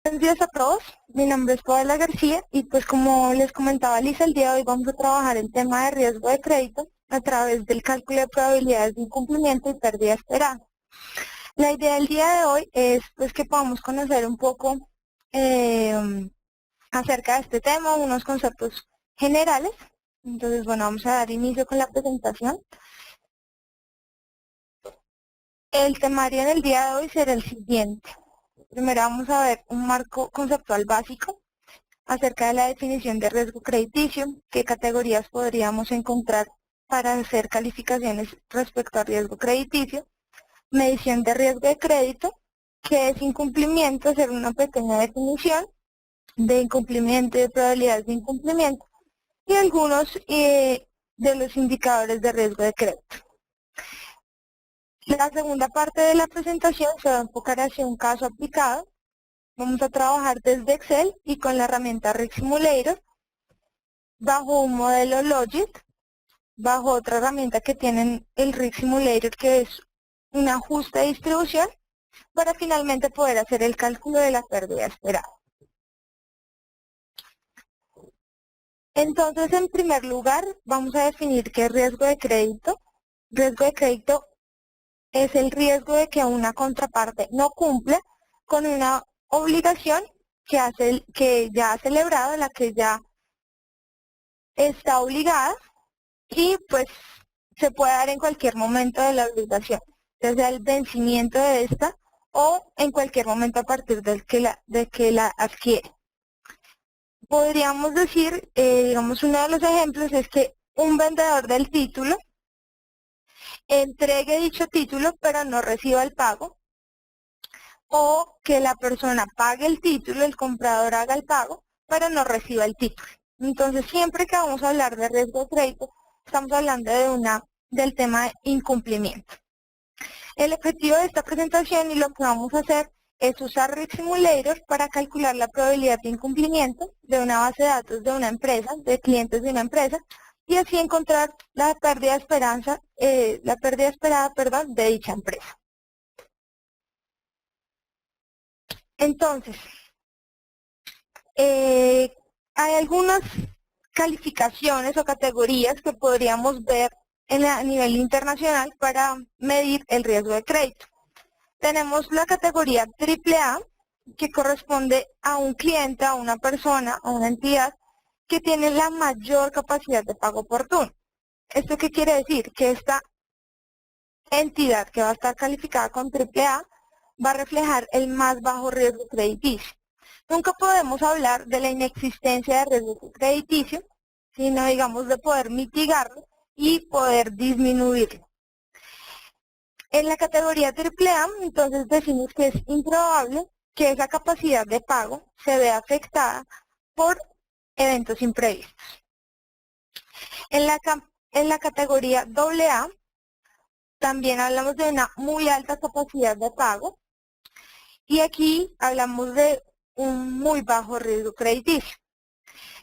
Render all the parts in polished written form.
Buenos días a todos, mi nombre es Paola García y pues como les comentaba Lisa, el día de hoy vamos a trabajar el tema de riesgo de crédito a través del cálculo de probabilidades de incumplimiento y pérdida esperada. La idea del día de hoy es pues que podamos conocer un poco acerca de este tema, unos conceptos generales. Entonces, bueno, vamos a dar inicio con la presentación. El temario del día de hoy será el siguiente. Primero vamos a ver un marco conceptual básico acerca de la definición de riesgo crediticio, qué categorías podríamos encontrar para hacer calificaciones respecto a riesgo crediticio, medición de riesgo de crédito, qué es incumplimiento, hacer una pequeña definición de incumplimiento y de probabilidades de incumplimiento, y algunos de los indicadores de riesgo de crédito. La segunda parte de la presentación se va a enfocar hacia un caso aplicado. Vamos a trabajar desde Excel y con la herramienta Risk Simulator, bajo un modelo Logit, bajo otra herramienta que tienen el Risk Simulator, que es un ajuste de distribución, para finalmente poder hacer el cálculo de la pérdida esperada. Entonces, en primer lugar, vamos a definir qué es riesgo de crédito. Riesgo de crédito es el riesgo de que una contraparte no cumple con una obligación que ya ha celebrado, la que ya está obligada, y pues se puede dar en cualquier momento de la obligación, ya sea el vencimiento de esta o en cualquier momento a partir de que la adquiere. Podríamos decir, digamos, uno de los ejemplos es que un vendedor del título entregue dicho título pero no reciba el pago, o que la persona pague el título, el comprador haga el pago, pero no reciba el título. Entonces, siempre que vamos a hablar de riesgo de crédito, estamos hablando del tema de incumplimiento. El objetivo de esta presentación y lo que vamos a hacer es usar Risk Simulator para calcular la probabilidad de incumplimiento de una base de datos de una empresa, de clientes de una empresa, y así encontrar la pérdida esperada, de dicha empresa. Entonces, hay algunas calificaciones o categorías que podríamos ver a nivel internacional para medir el riesgo de crédito. Tenemos la categoría AAA, que corresponde a un cliente, a una persona, a una entidad que tiene la mayor capacidad de pago oportuno. ¿Esto qué quiere decir? Que esta entidad que va a estar calificada con AAA va a reflejar el más bajo riesgo crediticio. Nunca podemos hablar de la inexistencia de riesgo crediticio, sino digamos de poder mitigarlo y poder disminuirlo. En la categoría AAA, entonces decimos que es improbable que esa capacidad de pago se vea afectada por eventos imprevistos. En la categoría AA, también hablamos de una muy alta capacidad de pago, y aquí hablamos de un muy bajo riesgo crediticio.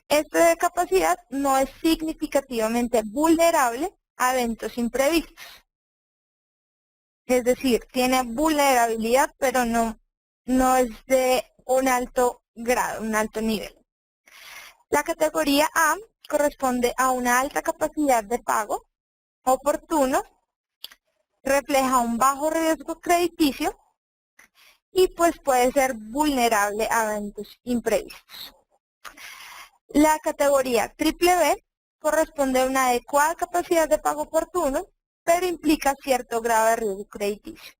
Esta capacidad no es significativamente vulnerable a eventos imprevistos. Es decir, tiene vulnerabilidad, pero no es de un alto grado, un alto nivel. La categoría A corresponde a una alta capacidad de pago oportuno, refleja un bajo riesgo crediticio y pues puede ser vulnerable a eventos imprevistos. La categoría BBB corresponde a una adecuada capacidad de pago oportuno, pero implica cierto grado de riesgo crediticio.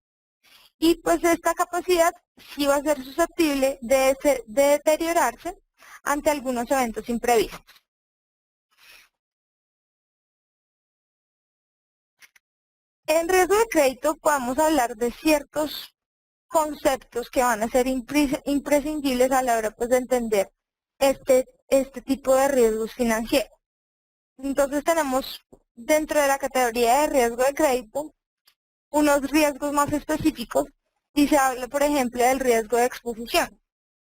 Y pues esta capacidad sí va a ser susceptible de deteriorarse ante algunos eventos imprevistos. En riesgo de crédito podemos hablar de ciertos conceptos que van a ser imprescindibles a la hora pues, de entender este tipo de riesgos financieros. Entonces tenemos dentro de la categoría de riesgo de crédito unos riesgos más específicos y se habla, por ejemplo, del riesgo de exposición.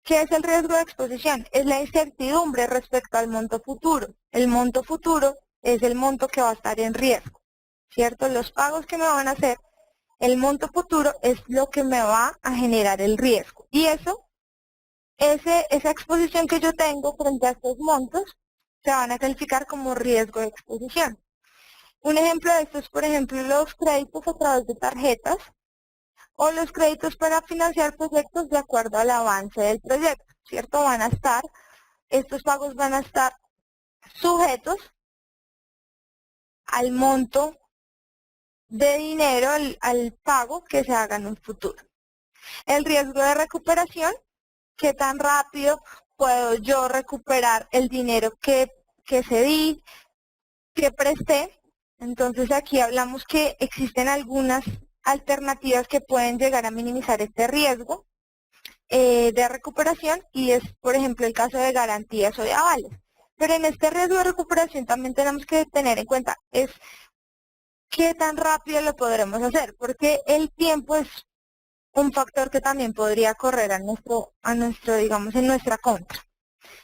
¿Qué es el riesgo de exposición? Es la incertidumbre respecto al monto futuro. El monto futuro es el monto que va a estar en riesgo, ¿cierto? Los pagos que me van a hacer, el monto futuro es lo que me va a generar el riesgo. Y eso esa exposición que yo tengo frente a estos montos se van a calificar como riesgo de exposición. Un ejemplo de esto es, por ejemplo, los créditos a través de tarjetas o los créditos para financiar proyectos de acuerdo al avance del proyecto, ¿cierto? Estos pagos van a estar sujetos al monto de dinero, al pago que se haga en un futuro. El riesgo de recuperación, ¿qué tan rápido puedo yo recuperar el dinero que cedí, que presté? Entonces aquí hablamos que existen algunas alternativas que pueden llegar a minimizar este riesgo de recuperación y es, por ejemplo, el caso de garantías o de avales. Pero en este riesgo de recuperación también tenemos que tener en cuenta es qué tan rápido lo podremos hacer, porque el tiempo es un factor que también podría correr a nuestro, digamos, en nuestra contra.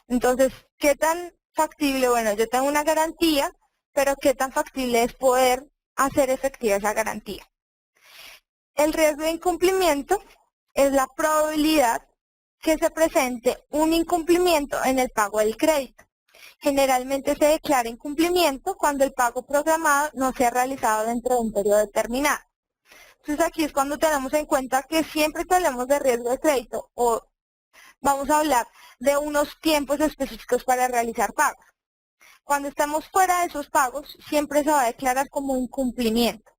Entonces, ¿qué tan factible? Bueno, yo tengo una garantía, pero ¿qué tan factible es poder hacer efectiva esa garantía? El riesgo de incumplimiento es la probabilidad que se presente un incumplimiento en el pago del crédito. Generalmente se declara incumplimiento cuando el pago programado no se ha realizado dentro de un periodo determinado. Entonces aquí es cuando tenemos en cuenta que siempre que hablamos de riesgo de crédito o vamos a hablar de unos tiempos específicos para realizar pagos. Cuando estamos fuera de esos pagos, siempre se va a declarar como incumplimiento.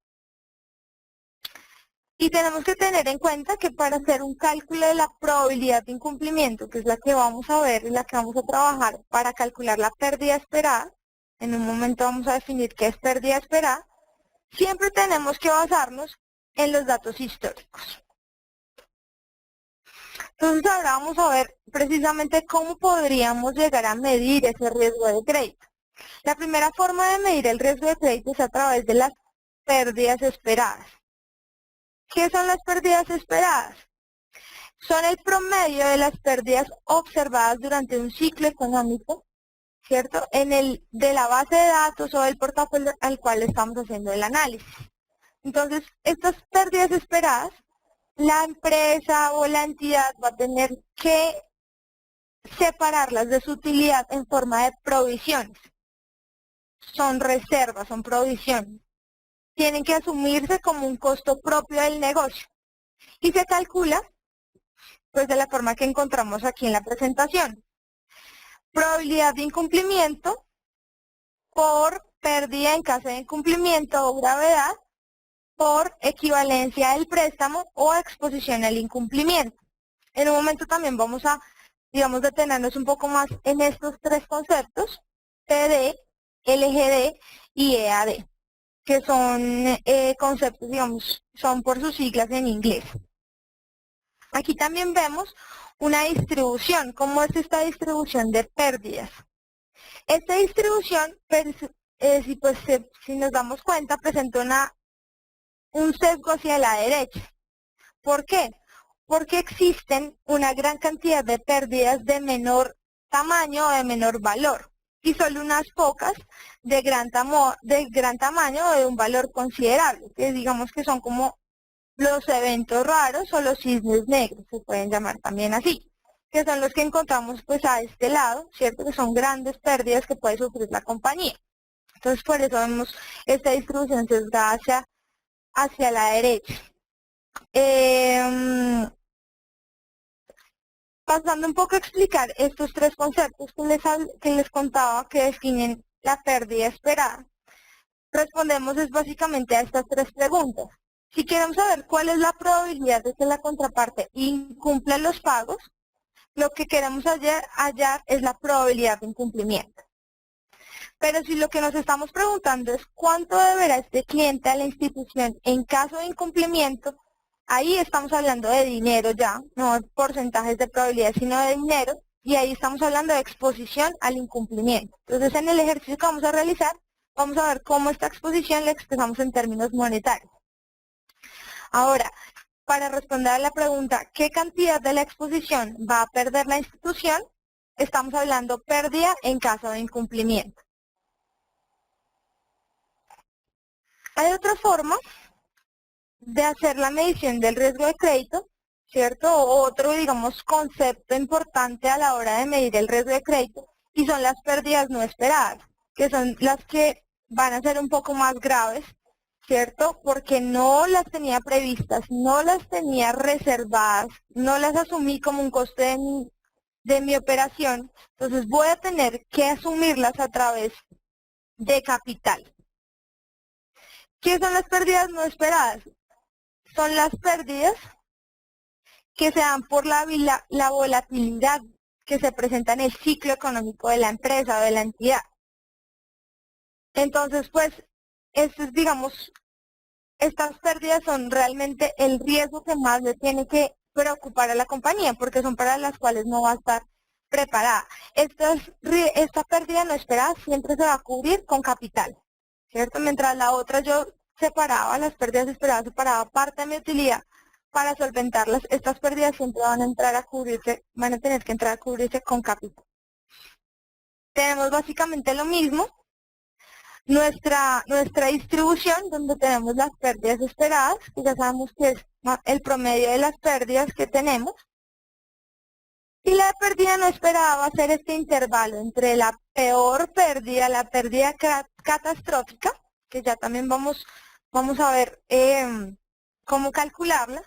Y tenemos que tener en cuenta que para hacer un cálculo de la probabilidad de incumplimiento, que es la que vamos a ver y la que vamos a trabajar para calcular la pérdida esperada, en un momento vamos a definir qué es pérdida esperada, siempre tenemos que basarnos en los datos históricos. Entonces ahora vamos a ver precisamente cómo podríamos llegar a medir ese riesgo de crédito. La primera forma de medir el riesgo de crédito es a través de las pérdidas esperadas. ¿Qué son las pérdidas esperadas? Son el promedio de las pérdidas observadas durante un ciclo económico, ¿cierto? De la base de datos o del portafolio al cual estamos haciendo el análisis. Entonces, estas pérdidas esperadas, la empresa o la entidad va a tener que separarlas de su utilidad en forma de provisiones. Son reservas, son provisiones. Tienen que asumirse como un costo propio del negocio. Y se calcula, pues, de la forma que encontramos aquí en la presentación. Probabilidad de incumplimiento por pérdida en caso de incumplimiento o gravedad por equivalencia del préstamo o exposición al incumplimiento. En un momento también vamos a, digamos, detenernos un poco más en estos tres conceptos, PD, LGD y EAD, que son conceptos, digamos, son por sus siglas en inglés. Aquí también vemos una distribución. ¿Cómo es esta distribución de pérdidas? Esta distribución, si nos damos cuenta, presenta un sesgo hacia la derecha. ¿Por qué? Porque existen una gran cantidad de pérdidas de menor tamaño o de menor valor y solo unas pocas de gran tamaño o de un valor considerable, que digamos que son como los eventos raros o los cisnes negros, se pueden llamar también así, que son los que encontramos pues a este lado, ¿cierto? Que son grandes pérdidas que puede sufrir la compañía. Entonces por eso vemos esta distribución sesgada hacia la derecha. Pasando un poco a explicar estos tres conceptos que les contaba que definen la pérdida esperada, respondemos básicamente a estas tres preguntas. Si queremos saber cuál es la probabilidad de que la contraparte incumpla los pagos, lo que queremos hallar es la probabilidad de incumplimiento. Pero si lo que nos estamos preguntando es cuánto deberá este cliente a la institución en caso de incumplimiento, ahí estamos hablando de dinero ya, no de porcentajes de probabilidad, sino de dinero, y ahí estamos hablando de exposición al incumplimiento. Entonces, en el ejercicio que vamos a realizar, vamos a ver cómo esta exposición la expresamos en términos monetarios. Ahora, para responder a la pregunta, ¿qué cantidad de la exposición va a perder la institución? Estamos hablando pérdida en caso de incumplimiento. Hay otra forma de hacer la medición del riesgo de crédito ¿cierto? Otro, digamos, concepto importante a la hora de medir el riesgo de crédito, y son las pérdidas no esperadas, que son las que van a ser un poco más graves, ¿cierto? Porque no las tenía previstas, no las tenía reservadas, no las asumí como un coste de mi operación, entonces voy a tener que asumirlas a través de capital. ¿Qué son las pérdidas no esperadas? Son las pérdidas que se dan por la volatilidad que se presenta en el ciclo económico de la empresa o de la entidad. Entonces, pues, digamos, estas pérdidas son realmente el riesgo que más le tiene que preocupar a la compañía, porque son para las cuales no va a estar preparada. Esta pérdida no esperada siempre se va a cubrir con capital, ¿cierto? Mientras la otra yo separaba, las pérdidas esperadas, separaba parte de mi utilidad para solventarlas. Estas pérdidas siempre van a entrar a cubrirse, van a tener que entrar a cubrirse con capital. Tenemos básicamente lo mismo. Nuestra distribución, donde tenemos las pérdidas esperadas, que ya sabemos que es el promedio de las pérdidas que tenemos. Y la pérdida no esperada va a ser este intervalo entre la peor pérdida, la pérdida catastrófica, que ya también vamos a ver cómo calcularla,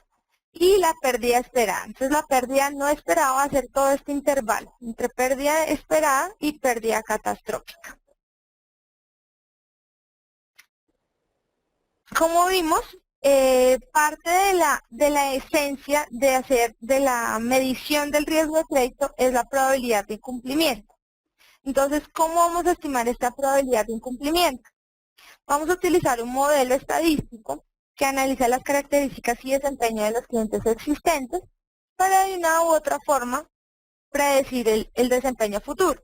y la pérdida esperada. Entonces la pérdida no esperada va a ser todo este intervalo entre pérdida esperada y pérdida catastrófica. Como vimos, parte de la esencia de la medición del riesgo de crédito es la probabilidad de incumplimiento. Entonces, ¿cómo vamos a estimar esta probabilidad de incumplimiento? Vamos a utilizar un modelo estadístico que analiza las características y desempeño de los clientes existentes para de una u otra forma predecir el desempeño futuro.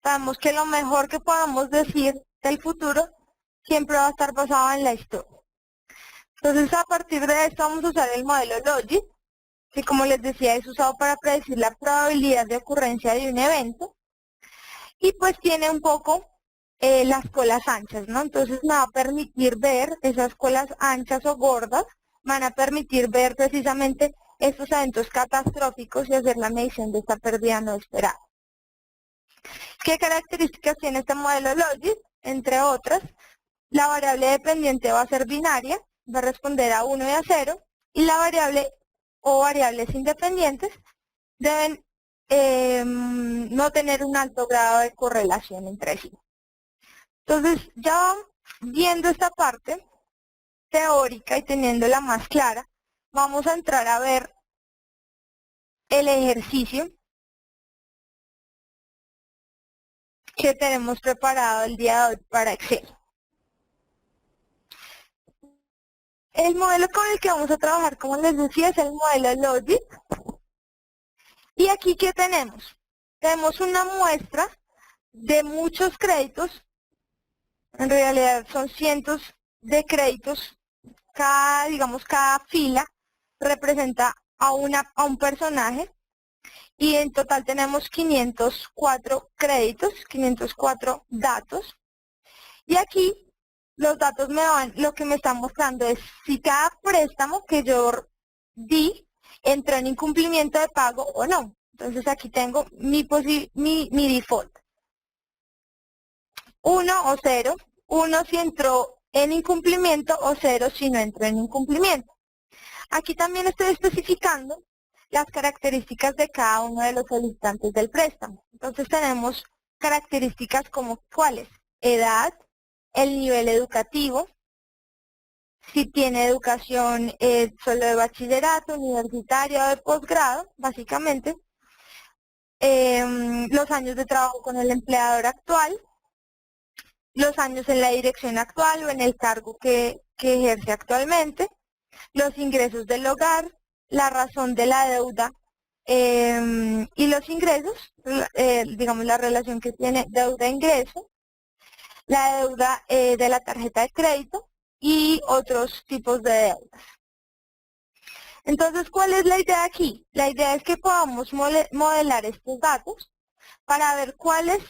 Sabemos que lo mejor que podamos decir del futuro siempre va a estar basado en la historia. Entonces, a partir de esto vamos a usar el modelo Logit, que como les decía es usado para predecir la probabilidad de ocurrencia de un evento, y pues tiene un poco las colas anchas, ¿no? Entonces me va a permitir ver esas colas anchas o gordas, van a permitir ver precisamente estos eventos catastróficos y hacer la medición de esta pérdida no esperada. ¿Qué características tiene este modelo Logit? Entre otras, la variable dependiente va a ser binaria, va a responder a 1 y a 0, y la variable o variables independientes deben no tener un alto grado de correlación entre sí. Entonces, ya viendo esta parte teórica y teniéndola más clara, vamos a entrar a ver el ejercicio que tenemos preparado el día de hoy para Excel. El modelo con el que vamos a trabajar, como les decía, es el modelo Logit. Y aquí, ¿qué tenemos? Tenemos una muestra de muchos créditos. En realidad son cientos de créditos. Cada fila representa a un personaje. Y en total tenemos 504 créditos, 504 datos. Y aquí los datos lo que me están mostrando es si cada préstamo que yo di entró en incumplimiento de pago o no. Entonces aquí tengo mi default. 1 o 0. 1 si entró en incumplimiento o 0 si no entró en incumplimiento. Aquí también estoy especificando las características de cada uno de los solicitantes del préstamo. Entonces tenemos características como cuáles: edad, el nivel educativo, si tiene educación solo de bachillerato, universitaria o de posgrado, básicamente, los años de trabajo con el empleador actual, los años en la dirección actual o en el cargo que ejerce actualmente, los ingresos del hogar, la razón de la deuda y los ingresos, digamos la relación que tiene deuda-ingreso, la deuda de la tarjeta de crédito y otros tipos de deudas. Entonces, ¿cuál es la idea aquí? La idea es que podamos modelar estos datos para ver cuáles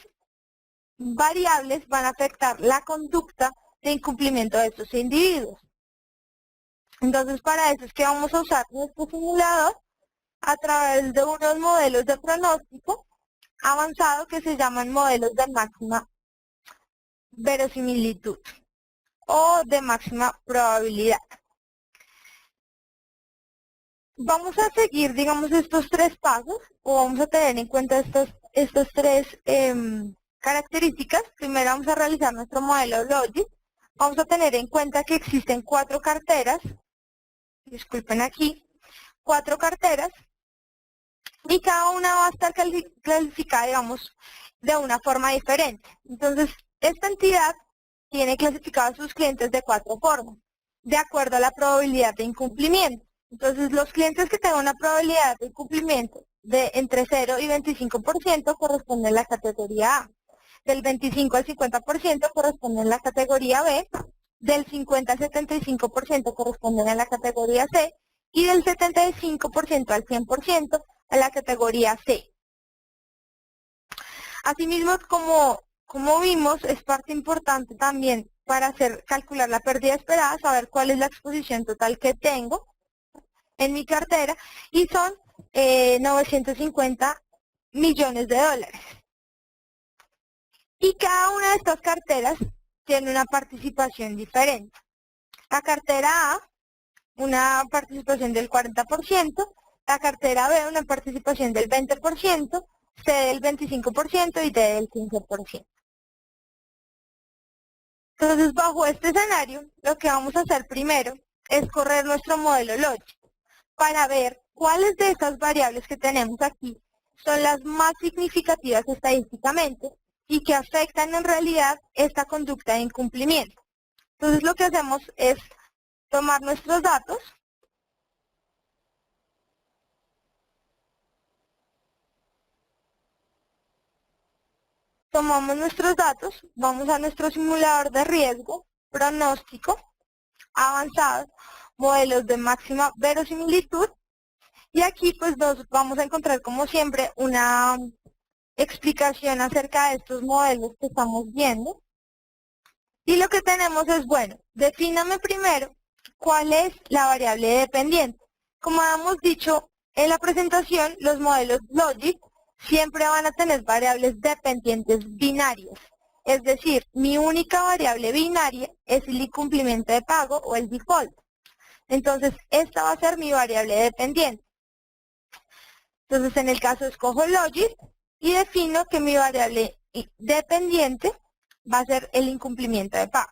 variables van a afectar la conducta de incumplimiento de estos individuos. Entonces, para eso es que vamos a usar nuestro simulador a través de unos modelos de pronóstico avanzado que se llaman modelos de máxima verosimilitud o de máxima probabilidad. Vamos a seguir, digamos, estos tres pasos, o vamos a tener en cuenta estos tres características. Primero vamos a realizar nuestro modelo Logic. Vamos a tener en cuenta que existen 4 carteras, disculpen aquí, 4 carteras, y cada una va a estar clasificada, digamos, de una forma diferente. Entonces, esta entidad tiene clasificados a sus clientes de 4 formas, de acuerdo a la probabilidad de incumplimiento. Entonces, los clientes que tengan una probabilidad de incumplimiento de entre 0 y 25% corresponden a la categoría A. Del 25 al 50% corresponden a la categoría B. Del 50 al 75% corresponden a la categoría C. Y del 75% al 100% a la categoría C. Asimismo, como vimos, es parte importante también para calcular la pérdida esperada, saber cuál es la exposición total que tengo en mi cartera, y son 950 millones de dólares. Y cada una de estas carteras tiene una participación diferente. La cartera A, una participación del 40%, la cartera B, una participación del 20%, C del 25% y D del 15%. Entonces, bajo este escenario, lo que vamos a hacer primero es correr nuestro modelo Logic para ver cuáles de estas variables que tenemos aquí son las más significativas estadísticamente y que afectan en realidad esta conducta de incumplimiento. Entonces, lo que hacemos es tomar nuestros datos, vamos a nuestro simulador de riesgo, pronóstico, avanzado, modelos de máxima verosimilitud, y aquí pues nos vamos a encontrar como siempre una explicación acerca de estos modelos que estamos viendo. Y lo que tenemos es, bueno, defíname primero cuál es la variable dependiente. Como hemos dicho en la presentación, los modelos Logic siempre van a tener variables dependientes binarias. Es decir, mi única variable binaria es el incumplimiento de pago o el default. Entonces, esta va a ser mi variable dependiente. Entonces, en el caso escojo Logic y defino que mi variable dependiente va a ser el incumplimiento de pago.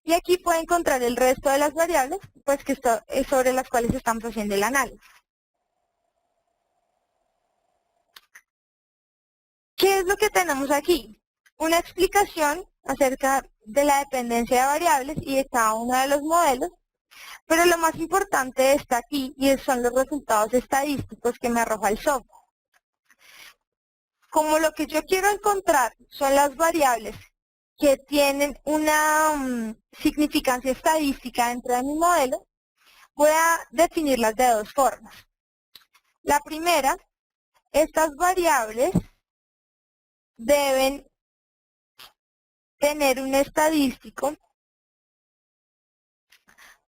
Y aquí puedo encontrar el resto de las variables, pues que es sobre las cuales estamos haciendo el análisis. ¿Qué es lo que tenemos aquí? Una explicación acerca de la dependencia de variables y de cada uno de los modelos, pero lo más importante está aquí y son los resultados estadísticos que me arroja el software. Como lo que yo quiero encontrar son las variables que tienen una significancia estadística dentro de mi modelo, voy a definirlas de 2 formas. La primera, estas variables deben tener un estadístico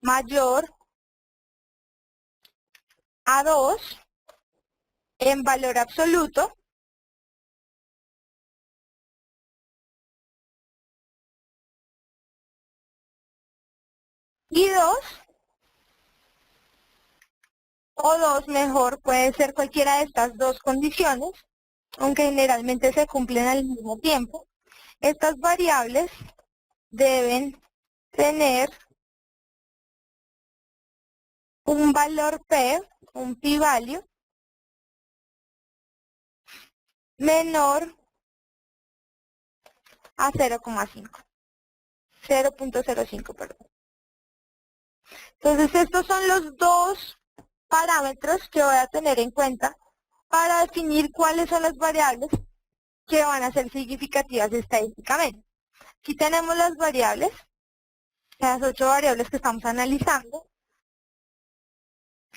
mayor a 2 en valor absoluto y 2 o 2 mejor, puede ser cualquiera de estas 2 condiciones, aunque generalmente se cumplen al mismo tiempo. Estas variables deben tener un valor P, un p-value, menor a 0,5, 0.05, perdón. Entonces, estos son los 2 parámetros que voy a tener en cuenta para definir cuáles son las variables que van a ser significativas estadísticamente. Aquí tenemos las variables, las 8 variables que estamos analizando,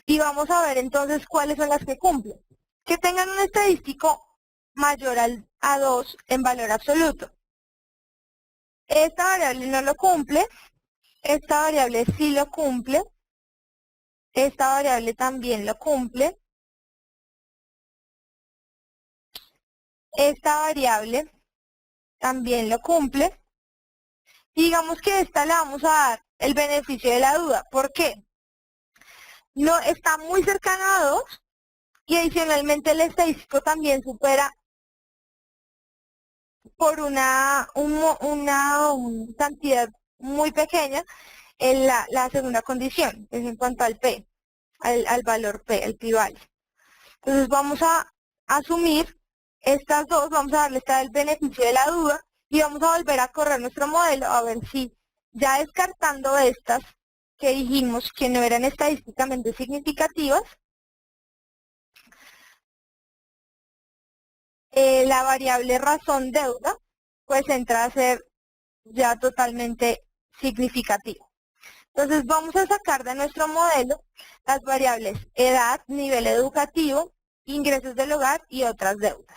y vamos a ver entonces cuáles son las que cumplen. Que tengan un estadístico mayor a 2 en valor absoluto. Esta variable no lo cumple, esta variable sí lo cumple, esta variable también lo cumple, esta variable también lo cumple, y digamos que a esta le vamos a dar el beneficio de la duda. ¿Por qué? No está muy cercana a 2 y adicionalmente el estadístico también supera por una cantidad muy pequeña en la segunda condición, es en cuanto al P, al valor P, el pi-value. Entonces vamos a asumir estas dos, vamos a darle el beneficio de la duda y vamos a volver a correr nuestro modelo a ver si ya descartando estas que dijimos que no eran estadísticamente significativas, la variable razón deuda pues entra a ser ya totalmente significativa. Entonces vamos a sacar de nuestro modelo las variables edad, nivel educativo, ingresos del hogar y otras deudas.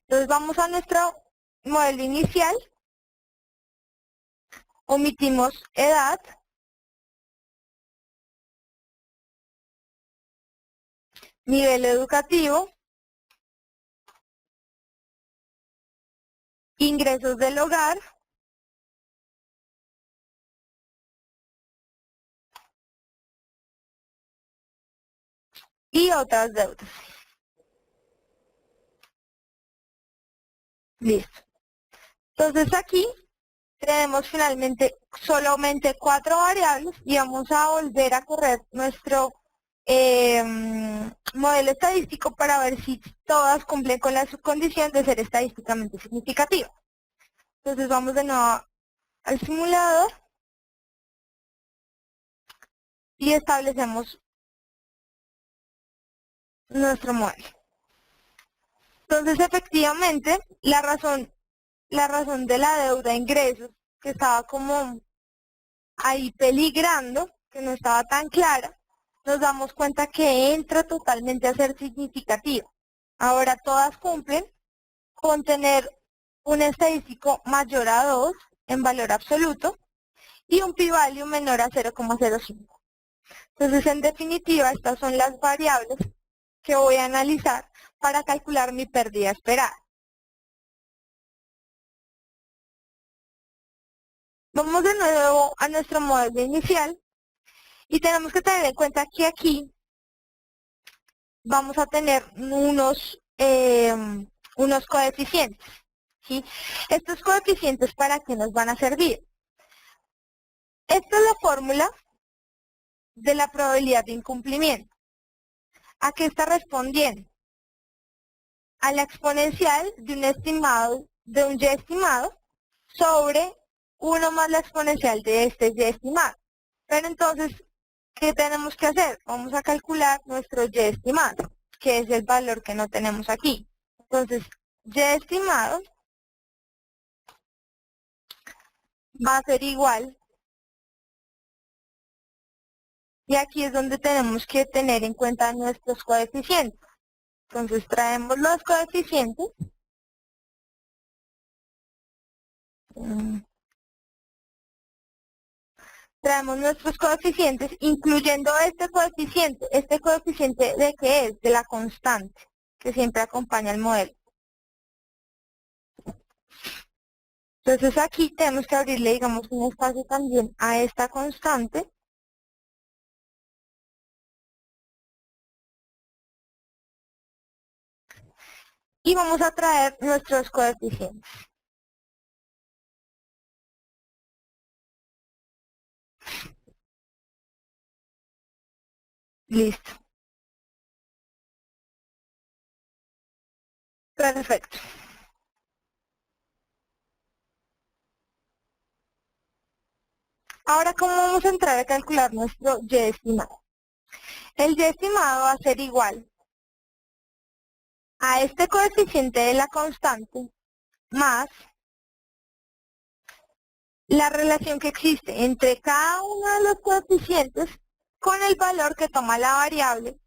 Entonces vamos a nuestro modelo inicial, omitimos edad, nivel educativo, ingresos del hogar, y otras deudas. Listo. Entonces aquí tenemos finalmente solamente 4 variables y vamos a volver a correr nuestro modelo estadístico para ver si todas cumplen con la condición de ser estadísticamente significativas. Entonces vamos de nuevo al simulador y establecemos nuestro modelo. Entonces efectivamente la razón de la deuda de ingresos que estaba como ahí peligrando, que no estaba tan clara, nos damos cuenta que entra totalmente a ser significativa. Ahora todas cumplen con tener un estadístico mayor a 2 en valor absoluto y un pi-value menor a 0,05. Entonces, en definitiva, estas son las variables que voy a analizar para calcular mi pérdida esperada. Vamos de nuevo a nuestro modelo inicial y tenemos que tener en cuenta que aquí vamos a tener unos coeficientes, ¿sí? Estos coeficientes, ¿para qué nos van a servir? Esta es la fórmula de la probabilidad de incumplimiento. ¿A qué está respondiendo? A la exponencial de un estimado, de un y estimado, sobre 1 más la exponencial de este y estimado. Pero entonces, ¿qué tenemos que hacer? Vamos a calcular nuestro y estimado, que es el valor que no tenemos aquí. Entonces, y estimado va a ser igual, y aquí es donde tenemos que tener en cuenta nuestros coeficientes. Entonces, traemos los coeficientes. Traemos nuestros coeficientes, incluyendo este coeficiente de qué es, de la constante, que siempre acompaña el modelo. Entonces aquí tenemos que abrirle, digamos, un espacio también a esta constante. Y vamos a traer nuestros coeficientes. Listo. Perfecto. Ahora, ¿cómo vamos a entrar a calcular nuestro y estimado? El y estimado va a ser igual a este coeficiente de la constante más la relación que existe entre cada uno de los coeficientes con el valor que toma la variable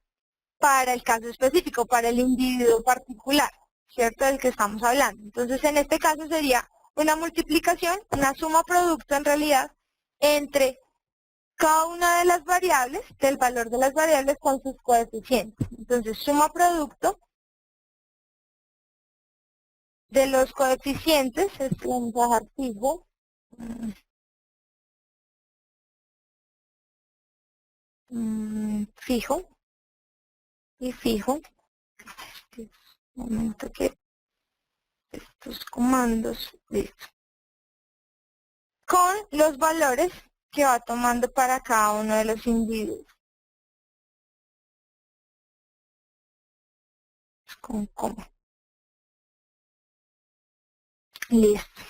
para el caso específico, para el individuo particular, ¿cierto? Del que estamos hablando. Entonces, en este caso sería una multiplicación, una suma producto en realidad, entre cada una de las variables, del valor de las variables con sus coeficientes. Entonces, suma producto de los coeficientes, esto vamos a dejar fijo, fijo y fijo. Un momento que estos comandos, listo. Con los valores que va tomando para cada uno de los individuos. Con coma. Listo.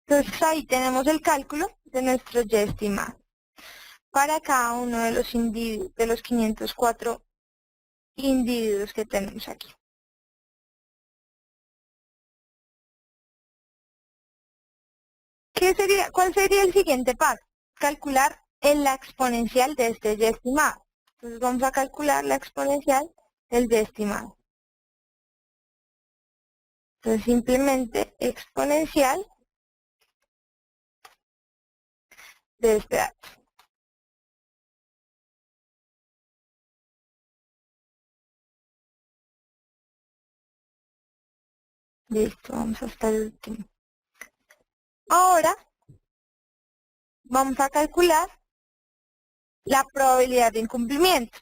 Entonces ahí tenemos el cálculo de nuestro ya estimado para cada uno de los individuos, de los 504 individuos que tenemos aquí. ¿Cuál sería el siguiente paso? Calcular la exponencial de este ya estimado. Entonces vamos a calcular la exponencial del ya estimado. Entonces simplemente exponencial de este dato. Listo, vamos hasta el último. Ahora vamos a calcular la probabilidad de incumplimiento.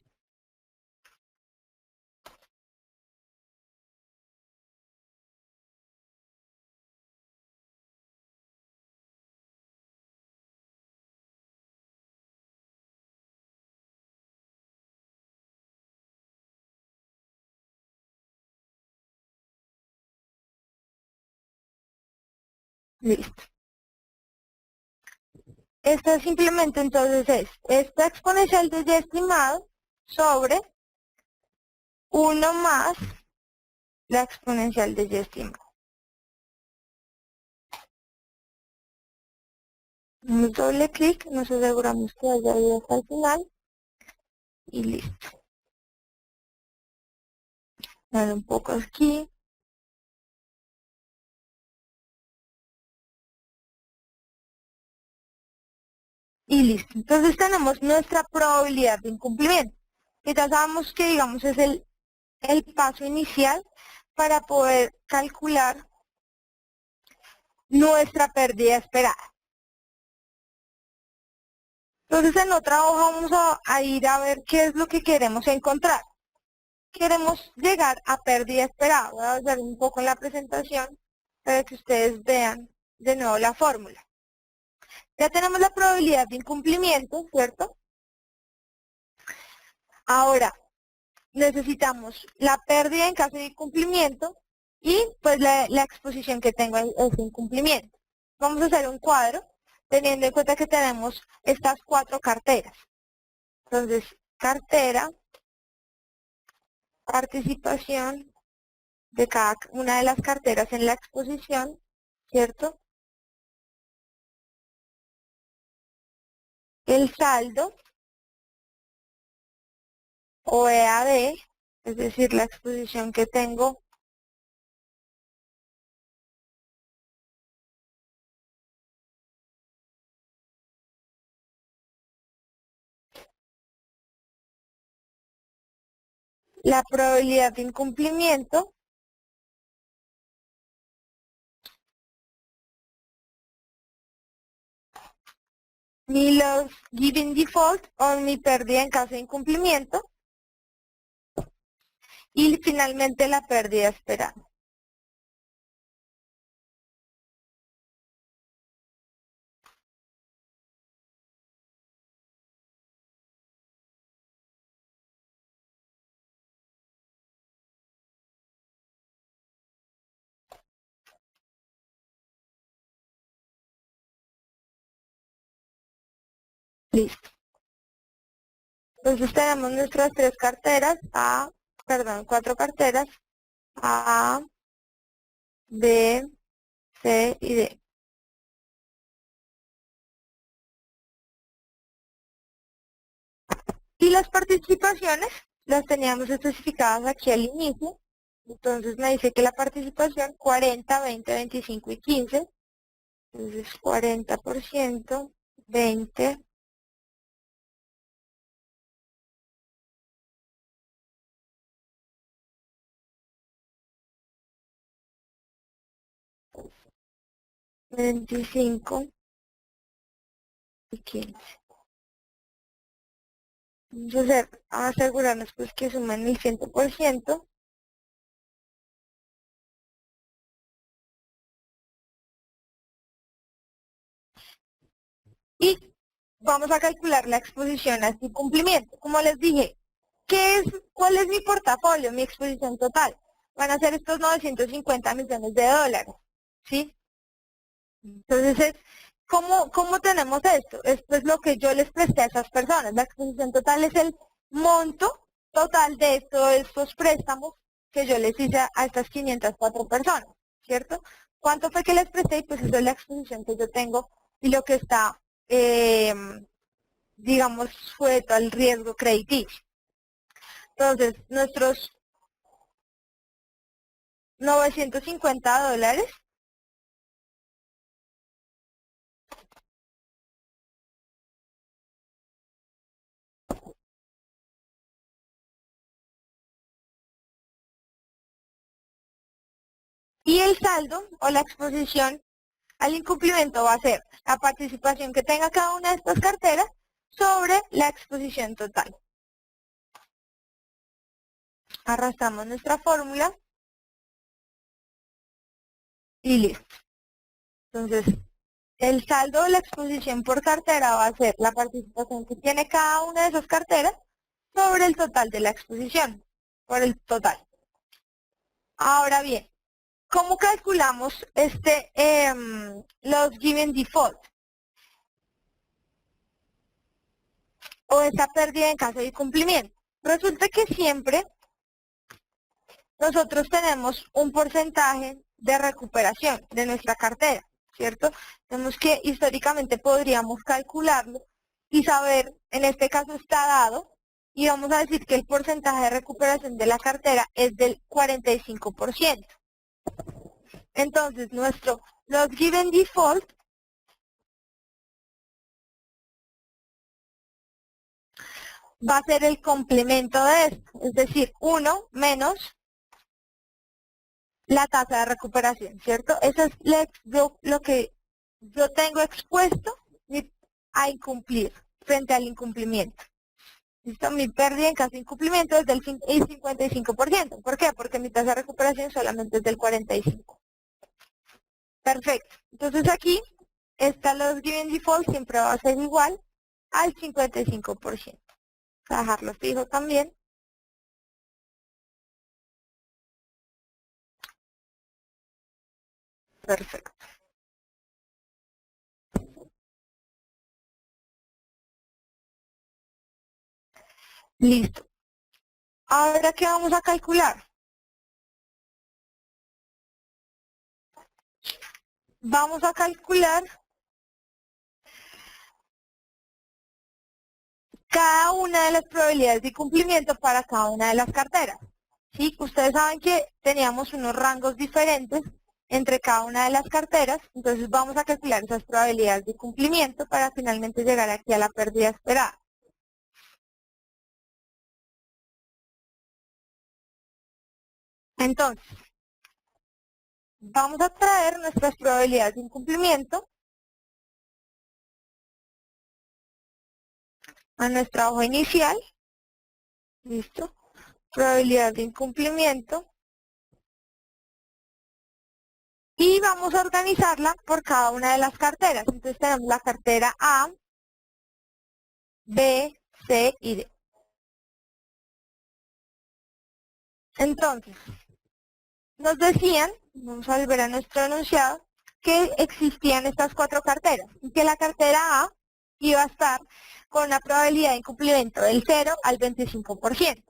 Listo. Esto simplemente entonces es esta exponencial de ya estimado sobre 1 más la exponencial de ya estimado. Damos doble clic, nos aseguramos que haya ido hasta el final y listo. Dar un poco aquí. Y listo. Entonces tenemos nuestra probabilidad de incumplimiento. Y ya sabemos que, digamos, es el paso inicial para poder calcular nuestra pérdida esperada. Entonces en otra hoja vamos a ir a ver qué es lo que queremos encontrar. Queremos llegar a pérdida esperada. Voy a hacer un poco en la presentación para que ustedes vean de nuevo la fórmula. Ya tenemos la probabilidad de incumplimiento, ¿cierto? Ahora, necesitamos la pérdida en caso de incumplimiento y pues la exposición que tengo a ese incumplimiento. Vamos a hacer un cuadro teniendo en cuenta que tenemos estas 4 carteras. Entonces, cartera, participación de cada una de las carteras en la exposición, ¿cierto? El saldo o EAD, es decir, la exposición que tengo la probabilidad de incumplimiento ni los given default o mi pérdida en caso de incumplimiento y finalmente la pérdida esperada. Listo. Entonces tenemos nuestras 3 carteras, perdón, 4 carteras, A, B, C y D. Y las participaciones las teníamos especificadas aquí al inicio. Entonces me dice que la participación 40, 20, 25 y 15 Entonces 40%, 20, $25 y 15. Vamos a asegurarnos pues que sumen el 100%. Y vamos a calcular la exposición a este cumplimiento. Como les dije, ¿cuál es mi portafolio, mi exposición total? Van a ser estos 950 millones de dólares, ¿sí? Entonces, ¿cómo tenemos esto? Esto es lo que yo les presté a esas personas. La exposición total es el monto total de todos estos préstamos que yo les hice a estas 504 personas, ¿cierto? ¿Cuánto fue que les presté? Pues esa es la exposición que yo tengo y lo que está, digamos, sujeto al riesgo crediticio. Entonces, nuestros 950 dólares y el saldo o la exposición al incumplimiento va a ser la participación que tenga cada una de estas carteras sobre la exposición total. Arrastramos nuestra fórmula y listo. Entonces, el saldo de la exposición por cartera va a ser la participación que tiene cada una de esas carteras sobre el total de la exposición, por el total. Ahora bien, ¿cómo calculamos los given default? O esa pérdida en caso de incumplimiento. Resulta que siempre nosotros tenemos un porcentaje de recuperación de nuestra cartera, ¿cierto? Tenemos que históricamente podríamos calcularlo y saber, en este caso está dado, y vamos a decir que el porcentaje de recuperación de la cartera es del 45%. Entonces, los given default va a ser el complemento de esto, es decir, 1 menos la tasa de recuperación, ¿cierto? Eso es lo que yo tengo expuesto a incumplir, frente al incumplimiento. ¿Listo? Mi pérdida en caso de incumplimiento es del 55%. ¿Por qué? Porque mi tasa de recuperación solamente es del 45%. Perfecto. Entonces aquí, los given default siempre va a ser igual al 55%. Voy a dejarlo fijo también. Perfecto. Listo. Ahora, ¿qué vamos a calcular? Vamos a calcular cada una de las probabilidades de cumplimiento para cada una de las carteras. ¿Sí? Ustedes saben que teníamos unos rangos diferentes entre cada una de las carteras, entonces vamos a calcular esas probabilidades de cumplimiento para finalmente llegar aquí a la pérdida esperada. Entonces, vamos a traer nuestras probabilidades de incumplimiento a nuestra hoja inicial. ¿Listo? Probabilidad de incumplimiento. Y vamos a organizarla por cada una de las carteras. Entonces tenemos la cartera A, B, C y D. Entonces, nos decían, vamos a volver a nuestro enunciado, que existían estas 4 carteras y que la cartera A iba a estar con una probabilidad de incumplimiento del 0 al 25%.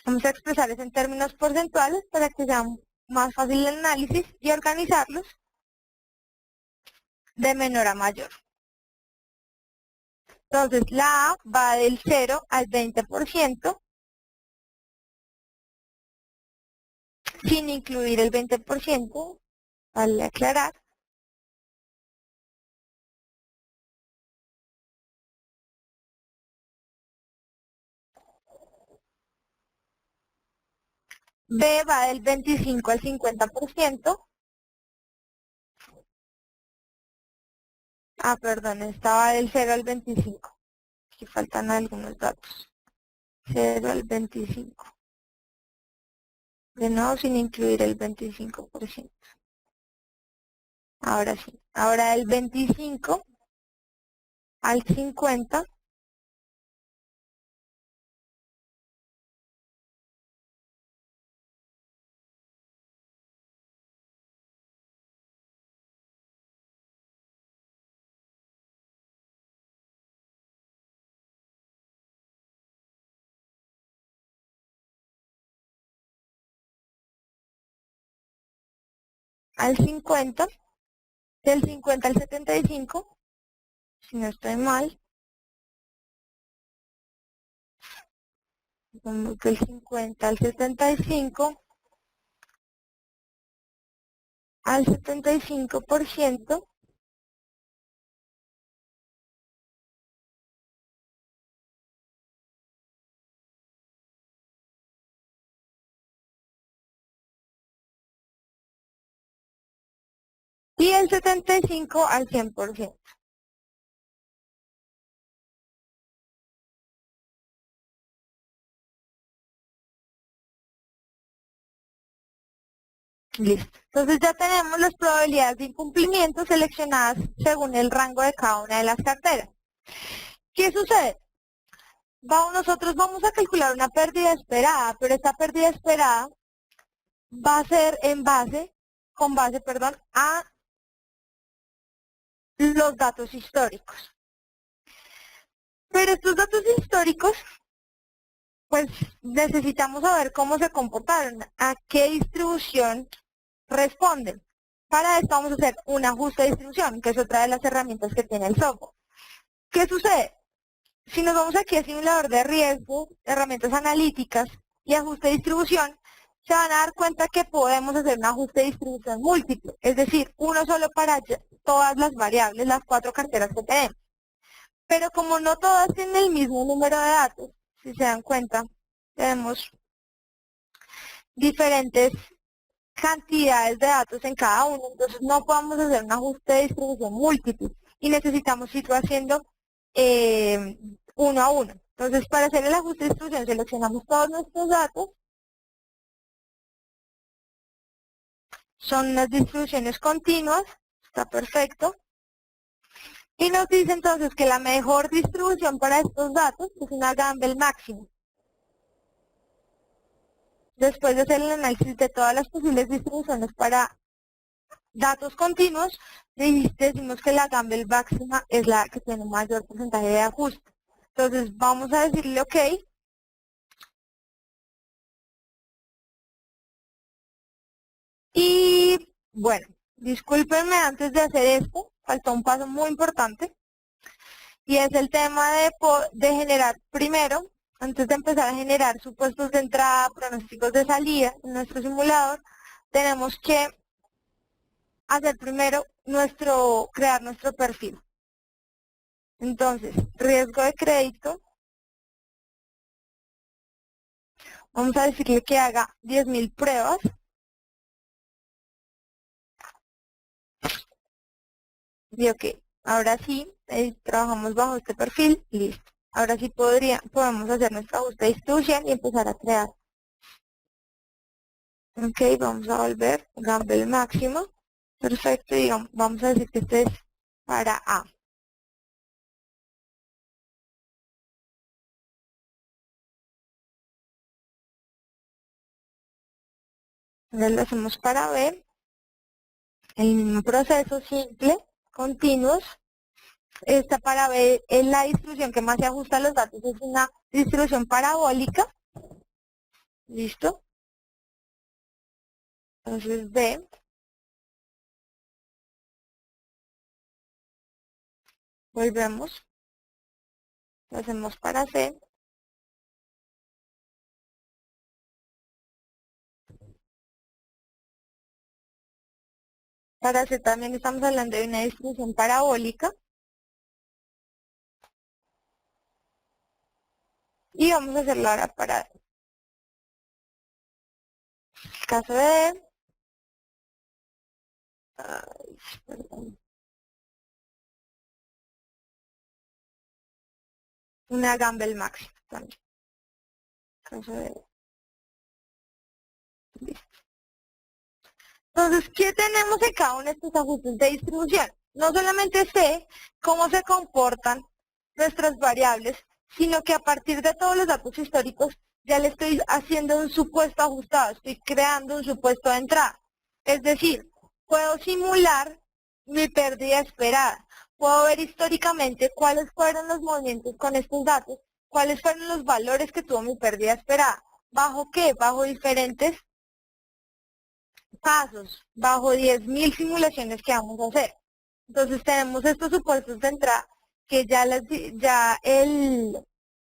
Vamos a expresar eso en términos porcentuales para que sea más fácil el análisis y organizarlos de menor a mayor. Entonces, la A va del 0 al 20%, sin incluir el 20%, Vale aclarar. B va del 25 al 50%. Ah, perdón, estaba del 0 al 25. Aquí faltan algunos datos. 0 al 25. De nuevo sin incluir el 25%. Ahora sí. Ahora del 25 al 50. Al 50. Del 50 al 75. Si no estoy mal. Del 50 al 75. Al 75%. Y el 75 al 100%. Listo. Entonces ya tenemos las probabilidades de incumplimiento seleccionadas según el rango de cada una de las carteras. ¿Qué sucede? Nosotros vamos a calcular una pérdida esperada, pero esta pérdida esperada va a ser con base, perdón, a los datos históricos. Pero estos datos históricos, pues necesitamos saber cómo se comportaron, a qué distribución responden. Para esto vamos a hacer un ajuste de distribución, que es otra de las herramientas que tiene el software. ¿Qué sucede? Si nos vamos aquí a simulador de riesgo, herramientas analíticas y ajuste de distribución, se van a dar cuenta que podemos hacer un ajuste de distribución múltiple, es decir, uno solo para todas las variables, las 4 carteras que tenemos. Pero como no todas tienen el mismo número de datos, si se dan cuenta, tenemos diferentes cantidades de datos en cada uno, entonces no podemos hacer un ajuste de distribución múltiple y necesitamos irlo haciendo uno a uno. Entonces, para hacer el ajuste de distribución, seleccionamos todos nuestros datos. Son unas distribuciones continuas, está perfecto. Y nos dice entonces que la mejor distribución para estos datos es una Gamble máxima. Después de hacer el análisis de todas las posibles distribuciones para datos continuos, decimos que la Gamble máxima es la que tiene mayor porcentaje de ajuste. Entonces vamos a decirle OK. Y bueno, discúlpenme antes de hacer esto, faltó un paso muy importante. Y es el tema de generar primero, antes de empezar a generar supuestos de entrada, pronósticos de salida en nuestro simulador, tenemos que hacer primero crear nuestro perfil. Entonces, riesgo de crédito, vamos a decirle que haga 10.000 pruebas. Y ok, ahora sí, trabajamos bajo este perfil, listo. Ahora sí podemos hacer nuestro ajuste de distribución y empezar a crear. Ok, vamos a volver, Gamble máximo. Perfecto, y vamos a decir que este es para A. Ahora lo hacemos para B. El mismo proceso simple, continuos. Esta para B es la distribución que más se ajusta a los datos. Es una distribución parabólica. ¿Listo? Entonces B. Volvemos. Lo hacemos para C. Para C también estamos hablando de una distribución parabólica. Y vamos a hacerlo ahora para el caso de... ay, perdón, una Gamble máxima también. Caso de... listo. Entonces, ¿qué tenemos en cada uno de estos ajustes de distribución? No solamente sé cómo se comportan nuestras variables, sino que a partir de todos los datos históricos ya le estoy haciendo un supuesto ajustado, estoy creando un supuesto de entrada. Es decir, puedo simular mi pérdida esperada. Puedo ver históricamente cuáles fueron los movimientos con estos datos, cuáles fueron los valores que tuvo mi pérdida esperada. ¿Bajo qué? Bajo diferentes pasos, bajo 10.000 simulaciones que vamos a hacer. Entonces tenemos estos supuestos de entrada que ya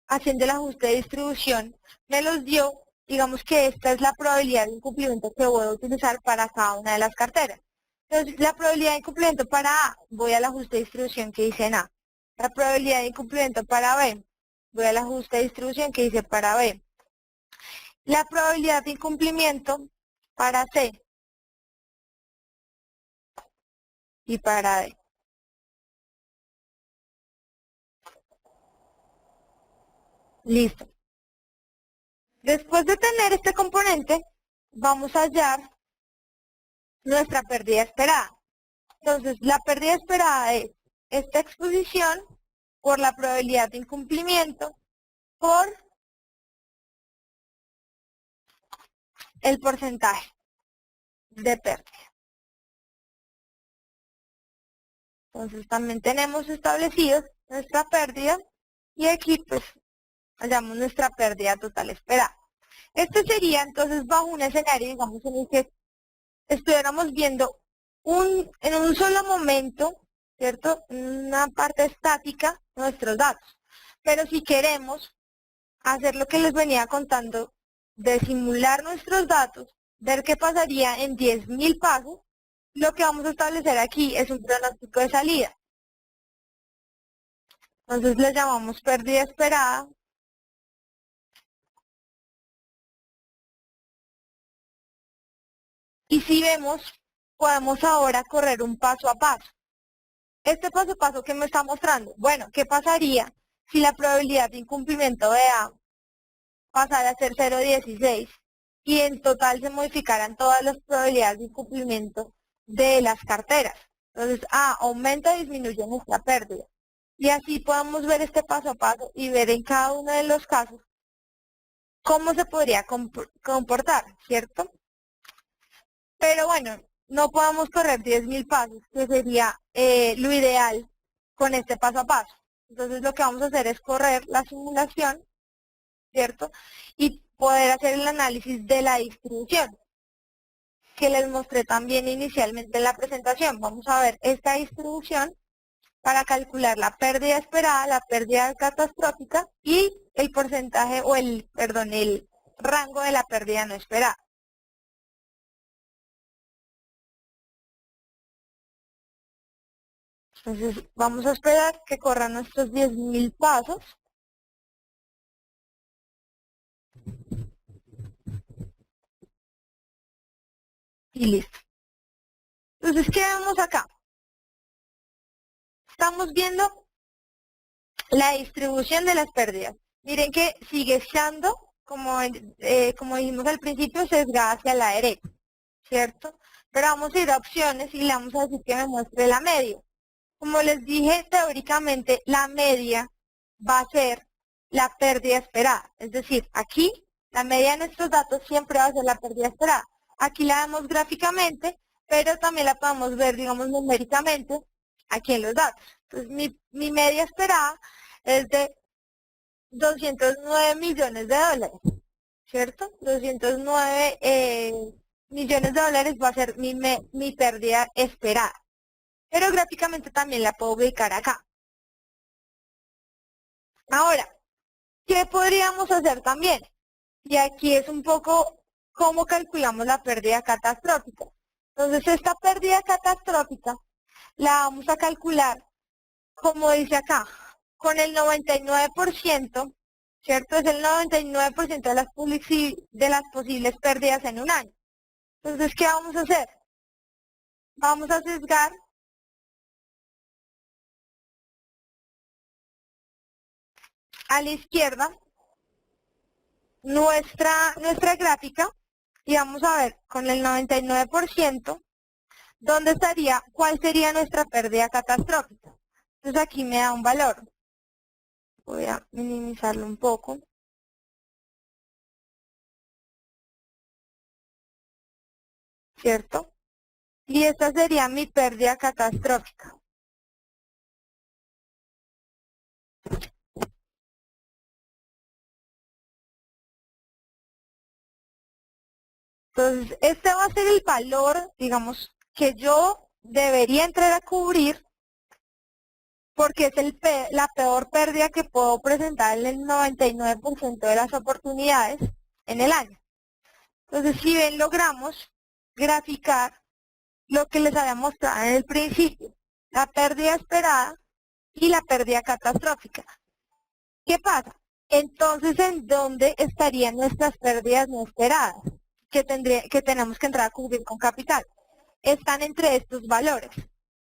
haciendo el ajuste de distribución me los dio. Digamos que esta es la probabilidad de incumplimiento que voy a utilizar para cada una de las carteras. Entonces la probabilidad de incumplimiento para A, voy al ajuste de distribución que hice en A. La probabilidad de incumplimiento para B, voy al ajuste de distribución que hice para B. La probabilidad de incumplimiento para C y para D. Listo. Después de tener este componente, vamos a hallar nuestra pérdida esperada. Entonces, la pérdida esperada es esta exposición por la probabilidad de incumplimiento por el porcentaje de pérdida. Entonces, también tenemos establecidos nuestra pérdida y aquí pues hallamos nuestra pérdida total esperada. Este sería entonces bajo un escenario, digamos, en el que estuviéramos viendo en un solo momento, ¿cierto? Una parte estática, nuestros datos. Pero si queremos hacer lo que les venía contando, de simular nuestros datos, ver qué pasaría en 10.000 pasos, lo que vamos a establecer aquí es un pronóstico de salida. Entonces le llamamos pérdida esperada. Y si vemos, podemos ahora correr un paso a paso. Este paso a paso que me está mostrando, bueno, ¿qué pasaría si la probabilidad de incumplimiento de A pasara a ser 0,16 y en total se modificaran todas las probabilidades de incumplimiento de las carteras? Entonces, A aumenta o disminuye nuestra pérdida. Y así podemos ver este paso a paso y ver en cada uno de los casos cómo se podría comportar, ¿cierto? Pero bueno, no podemos correr 10.000 pasos, que sería lo ideal con este paso a paso. Entonces lo que vamos a hacer es correr la simulación, ¿cierto? Y poder hacer el análisis de la distribución, que les mostré también inicialmente en la presentación. Vamos a ver esta distribución para calcular la pérdida esperada, la pérdida catastrófica y el porcentaje o el rango de la pérdida no esperada. Entonces, vamos a esperar que corran nuestros 10.000 pasos. Y listo. Entonces, ¿qué vemos acá? Estamos viendo la distribución de las pérdidas. Miren que sigue estando, como dijimos al principio, sesgada hacia la derecha, ¿cierto? Pero vamos a ir a opciones y le vamos a decir que me muestre la media. Como les dije, teóricamente la media va a ser la pérdida esperada. Es decir, aquí la media de nuestros datos siempre va a ser la pérdida esperada. Aquí la vemos gráficamente, pero también la podemos ver, digamos, numéricamente aquí en los datos. Entonces, mi media esperada es de 209 millones de dólares, ¿cierto? 209 millones de dólares va a ser mi pérdida esperada. Pero gráficamente también la puedo ubicar acá. Ahora, ¿qué podríamos hacer también? Y aquí es un poco cómo calculamos la pérdida catastrófica. Entonces, esta pérdida catastrófica la vamos a calcular, como dice acá, con el 99%, ¿cierto? Es el 99% de de las posibles pérdidas en un año. Entonces, ¿qué vamos a hacer? Vamos a sesgar a la izquierda nuestra gráfica y vamos a ver con el 99% dónde estaría, cuál sería nuestra pérdida catastrófica. Entonces aquí me da un valor. Voy a minimizarlo un poco. ¿Cierto? Y esta sería mi pérdida catastrófica. Entonces, este va a ser el valor, digamos, que yo debería entrar a cubrir porque es la peor pérdida que puedo presentar en el 99% de las oportunidades en el año. Entonces, si ven, logramos graficar lo que les había mostrado en el principio, la pérdida esperada y la pérdida catastrófica. ¿Qué pasa? Entonces, ¿en dónde estarían nuestras pérdidas no esperadas que tenemos que entrar a cubrir con capital? Están entre estos valores.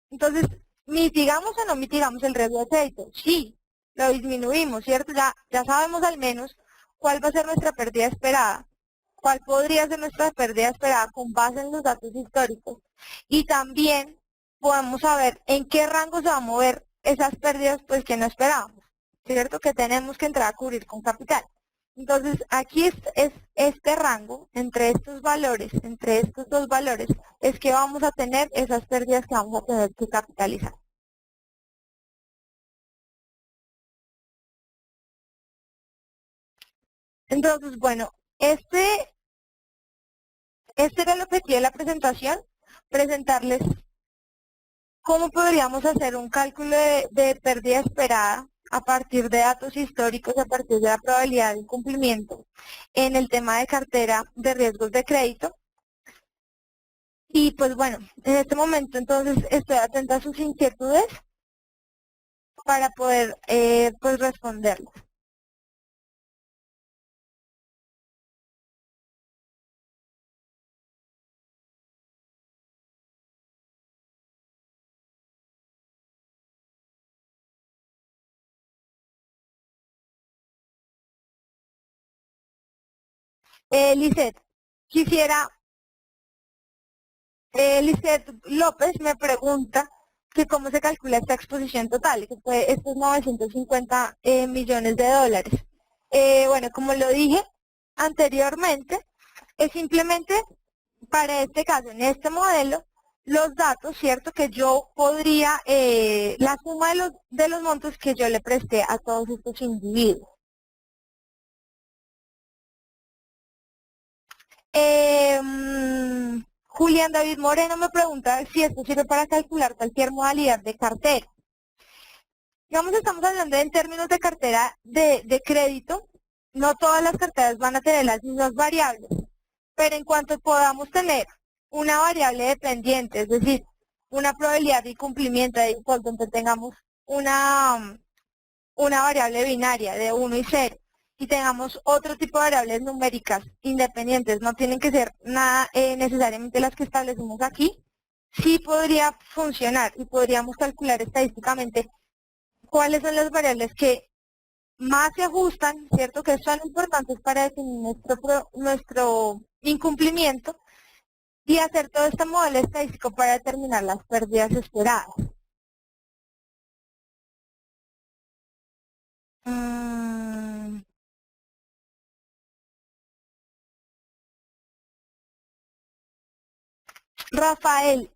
Entonces, ¿mitigamos o no mitigamos el riesgo de crédito? Sí, lo disminuimos, ¿cierto? Ya sabemos al menos cuál va a ser nuestra pérdida esperada, cuál podría ser nuestra pérdida esperada con base en los datos históricos. Y también podemos saber en qué rango se va a mover esas pérdidas pues que no esperábamos, ¿cierto? Que tenemos que entrar a cubrir con capital. Entonces, aquí es este rango, entre estos valores, entre estos dos valores, es que vamos a tener esas pérdidas que vamos a tener que capitalizar. Entonces, bueno, este era el objetivo de la presentación, presentarles cómo podríamos hacer un cálculo de pérdida esperada a partir de datos históricos, a partir de la probabilidad de incumplimiento en el tema de cartera de riesgos de crédito. Y pues bueno, en este momento entonces estoy atenta a sus inquietudes para poder pues responderlas. Lisette, quisiera, Lisette López me pregunta que cómo se calcula esta exposición total, que fue estos 950 millones de dólares. Bueno, como lo dije anteriormente, es simplemente para este caso, en este modelo, los datos, ¿cierto? Que yo podría, la suma de los montos que yo le presté a todos estos individuos. Julián David Moreno me pregunta si esto sirve para calcular cualquier modalidad de cartera. Digamos, estamos hablando en términos de cartera de crédito. No todas las carteras van a tener las mismas variables, pero en cuanto podamos tener una variable dependiente, es decir, una probabilidad de incumplimiento de default donde tengamos una variable binaria de 1 y 0 y tengamos otro tipo de variables numéricas independientes, no tienen que ser nada necesariamente las que establecimos aquí, sí podría funcionar y podríamos calcular estadísticamente cuáles son las variables que más se ajustan, ¿cierto? Que son importantes para definir nuestro incumplimiento y hacer todo este modelo estadístico para determinar las pérdidas esperadas. Rafael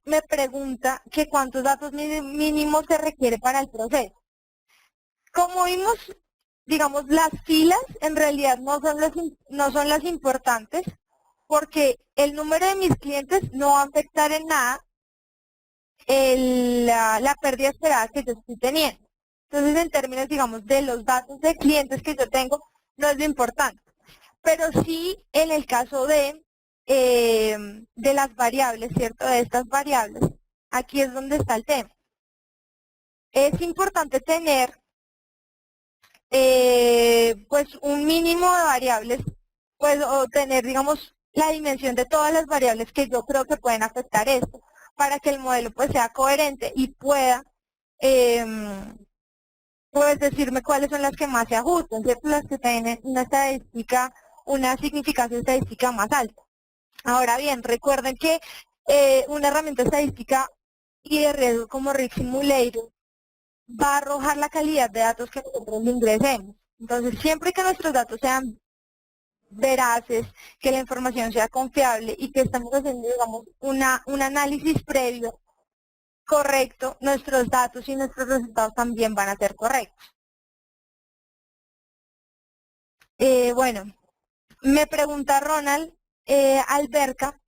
me pregunta que cuántos datos mínimos se requiere para el proceso. Como vimos, digamos, las filas en realidad no son las importantes porque el número de mis clientes no va a afectar en nada la pérdida esperada que yo estoy teniendo. Entonces, en términos, digamos, de los datos de clientes que yo tengo, no es lo importante. Pero sí, en el caso de de las variables, ¿cierto? De estas variables, aquí es donde está el tema. Es importante tener pues un mínimo de variables, pues o tener, digamos, la dimensión de todas las variables que yo creo que pueden afectar esto, para que el modelo pues sea coherente y pueda pues decirme cuáles son las que más se ajustan, ¿cierto? Las que tienen una estadística, una significación estadística más alta. Ahora bien, recuerden que una herramienta estadística y de riesgo como Risk Simulator va a arrojar la calidad de datos que nosotros le ingresemos. Entonces, siempre que nuestros datos sean veraces, que la información sea confiable y que estamos haciendo, digamos, un análisis previo correcto, nuestros datos y nuestros resultados también van a ser correctos. Bueno, me pregunta Ronald Alberca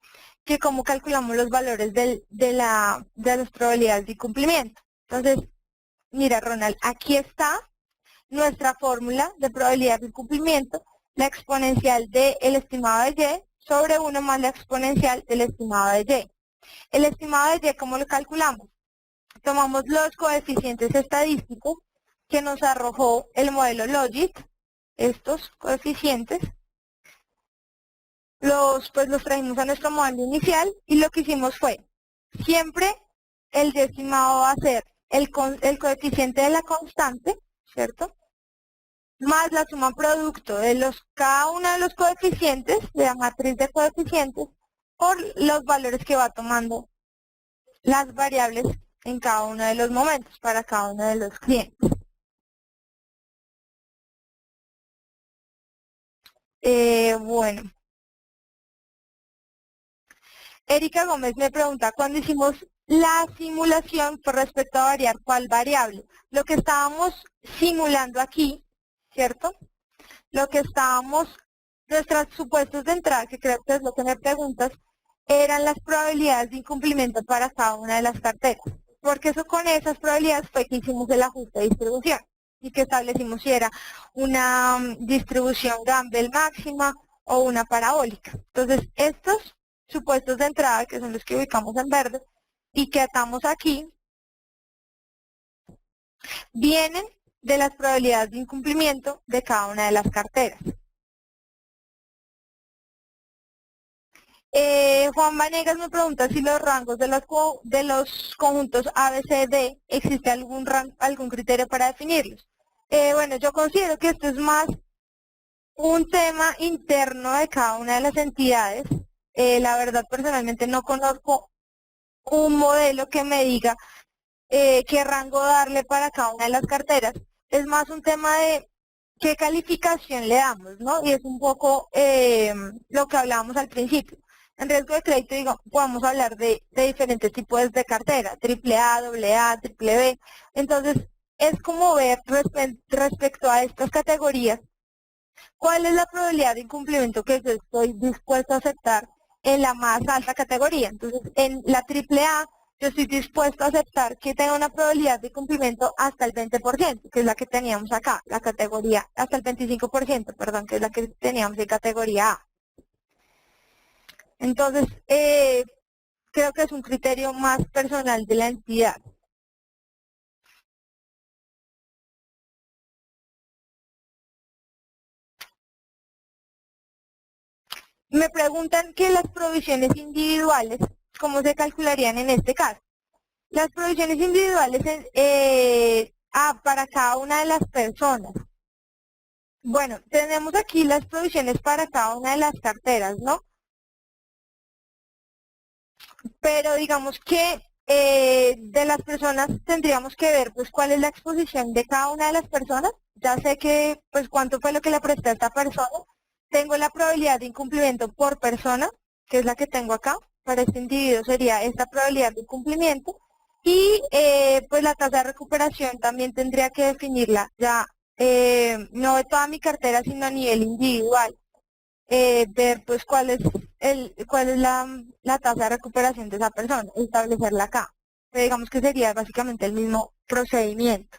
que cómo calculamos los valores de las probabilidades de cumplimiento. Entonces, mira Ronald, aquí está nuestra fórmula de probabilidad de cumplimiento, la exponencial del estimado de Y sobre 1 más la exponencial del estimado de Y. El estimado de Y, ¿cómo lo calculamos? Tomamos los coeficientes estadísticos que nos arrojó el modelo Logic, estos coeficientes, pues los trajimos a nuestro modelo inicial y lo que hicimos fue, siempre el Y estimado va a ser el coeficiente de la constante, ¿cierto? Más la suma producto de cada uno de los coeficientes, de la matriz de coeficientes, por los valores que va tomando las variables en cada uno de los momentos, para cada uno de los clientes. Bueno, Erika Gómez me pregunta, cuando hicimos la simulación con respecto a variar cuál variable, lo que estábamos simulando aquí, ¿cierto? Lo que estábamos, nuestros supuestos de entrada, que creo que es lo que me preguntas, eran las probabilidades de incumplimiento para cada una de las carteras. Porque eso con esas probabilidades fue que hicimos el ajuste de distribución y que establecimos si era una distribución Gamble máxima o una parabólica. Entonces, estos supuestos de entrada, que son los que ubicamos en verde y que atamos aquí, vienen de las probabilidades de incumplimiento de cada una de las carteras. Juan Vanegas me pregunta si los rangos de los conjuntos A, B, C, D, ¿existe algún criterio para definirlos? Bueno, yo considero que esto es más un tema interno de cada una de las entidades. La verdad, personalmente no conozco un modelo que me diga qué rango darle para cada una de las carteras. Es más un tema de qué calificación le damos, ¿no? Y es un poco lo que hablábamos al principio. En riesgo de crédito, digo, podemos hablar de diferentes tipos de cartera, triple A, doble A, triple B. Entonces, es como ver respecto a estas categorías, cuál es la probabilidad de incumplimiento que yo estoy dispuesto a aceptar en la más alta categoría. Entonces, en la triple A, yo estoy dispuesto a aceptar que tenga una probabilidad de cumplimiento hasta el 20%, que es la que teníamos acá, la categoría, hasta el 25%, perdón, que es la que teníamos en categoría A. Entonces, creo que es un criterio más personal de la entidad. Me preguntan que las provisiones individuales, ¿cómo se calcularían en este caso? Las provisiones individuales para cada una de las personas. Bueno, tenemos aquí las provisiones para cada una de las carteras, ¿no? Pero digamos que de las personas tendríamos que ver pues cuál es la exposición de cada una de las personas. Ya sé que pues cuánto fue lo que le presté a esta persona. Tengo la probabilidad de incumplimiento por persona, que es la que tengo acá. Para este individuo sería esta probabilidad de incumplimiento. Y pues la tasa de recuperación también tendría que definirla ya no de toda mi cartera, sino a nivel individual. Ver pues cuál es la tasa de recuperación de esa persona, establecerla acá. Digamos que sería básicamente el mismo procedimiento.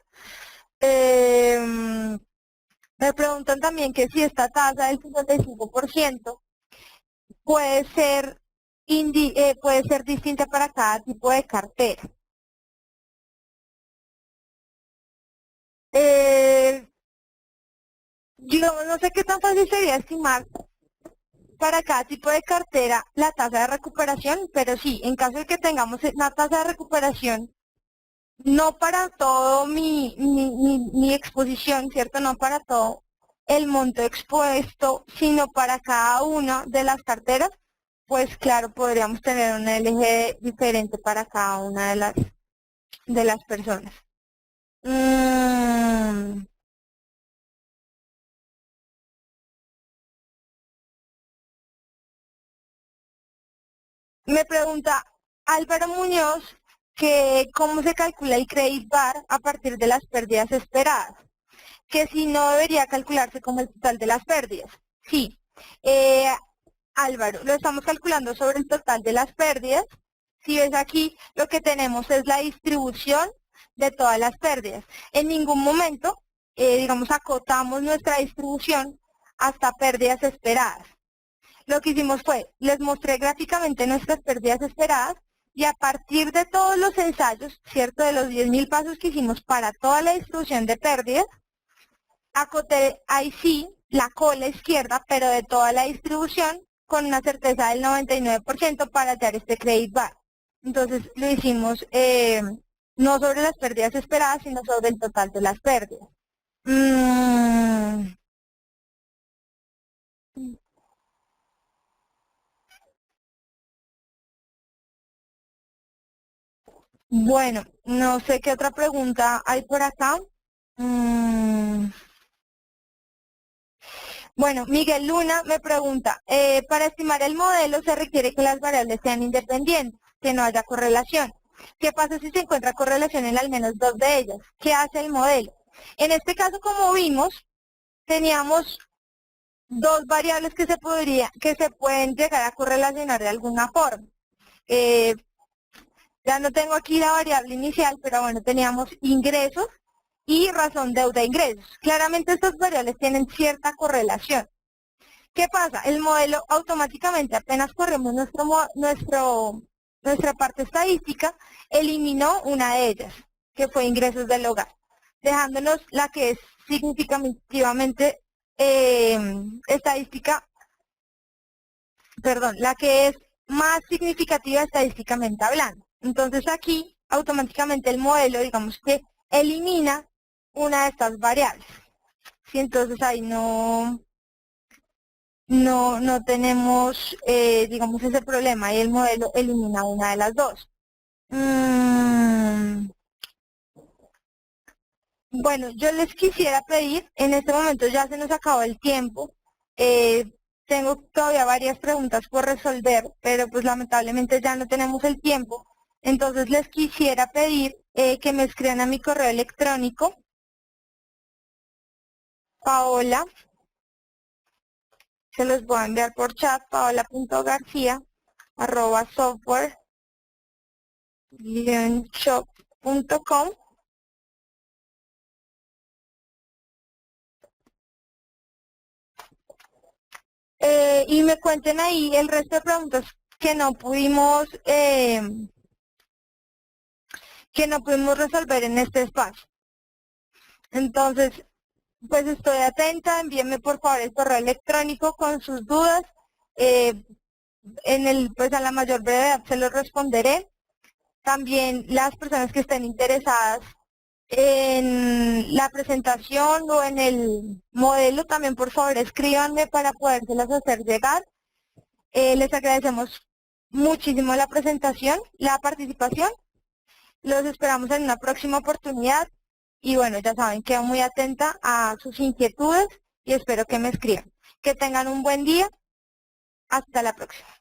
Me preguntan también que si esta tasa del 55% puede ser distinta para cada tipo de cartera. Yo no sé qué tan fácil sería estimar para cada tipo de cartera la tasa de recuperación, pero sí, en caso de que tengamos una tasa de recuperación, no para todo mi exposición, ¿cierto? No para todo el monto expuesto, sino para cada una de las carteras, pues claro, podríamos tener un LG diferente para cada una de las personas. Mm, Me pregunta Álvaro Muñoz que cómo se calcula el credit bar a partir de las pérdidas esperadas, que si no debería calcularse como el total de las pérdidas. Sí, eh, Álvaro, lo estamos calculando sobre el total de las pérdidas. Si ves aquí, lo que tenemos es la distribución de todas las pérdidas. En ningún momento, digamos, acotamos nuestra distribución hasta pérdidas esperadas. Lo que hicimos fue, les mostré gráficamente nuestras pérdidas esperadas y a partir de todos los ensayos, ¿cierto? De los 10.000 pasos que hicimos para toda la distribución de pérdidas, acoté ahí sí la cola izquierda, pero de toda la distribución con una certeza del 99% para hallar este credit bar. Entonces lo hicimos no sobre las pérdidas esperadas, sino sobre el total de las pérdidas. Mm, Bueno, no sé qué otra pregunta hay por acá. Mm, Bueno, Miguel Luna me pregunta, para estimar el modelo se requiere que las variables sean independientes, que no haya correlación. ¿Qué pasa si se encuentra correlación en al menos dos de ellas? ¿Qué hace el modelo? En este caso, como vimos, teníamos dos variables que se pueden llegar a correlacionar de alguna forma. Eh, Ya no tengo aquí la variable inicial, pero bueno, teníamos ingresos y razón deuda ingresos. Claramente estas variables tienen cierta correlación. ¿Qué pasa? El modelo automáticamente, apenas corremos nuestra parte estadística, eliminó una de ellas, que fue ingresos del hogar, dejándonos la que es significativamente estadística, perdón, la que es más significativa estadísticamente hablando. Entonces aquí automáticamente el modelo, digamos que elimina una de estas variables. ¿Sí? Entonces ahí no tenemos, digamos, ese problema y el modelo elimina una de las dos. Bueno, yo les quisiera pedir, en este momento ya se nos acabó el tiempo, tengo todavía varias preguntas por resolver, pero pues lamentablemente ya no tenemos el tiempo. Entonces les quisiera pedir que me escriban a mi correo electrónico, Paola, se los voy a enviar por chat, paola.garcia@software-shop.com. Y me cuenten ahí el resto de preguntas que no pudimos resolver en este espacio. Entonces, pues estoy atenta, envíenme por favor el correo electrónico con sus dudas. eh, pues a la mayor brevedad se los responderé. También las personas que estén interesadas en la presentación o en el modelo, también por favor escríbanme para podérselas hacer llegar. Les agradecemos muchísimo la presentación, la participación. Los esperamos en una próxima oportunidad. Y bueno, ya saben, quedo muy atenta a sus inquietudes y espero que me escriban. Que tengan un buen día. Hasta la próxima.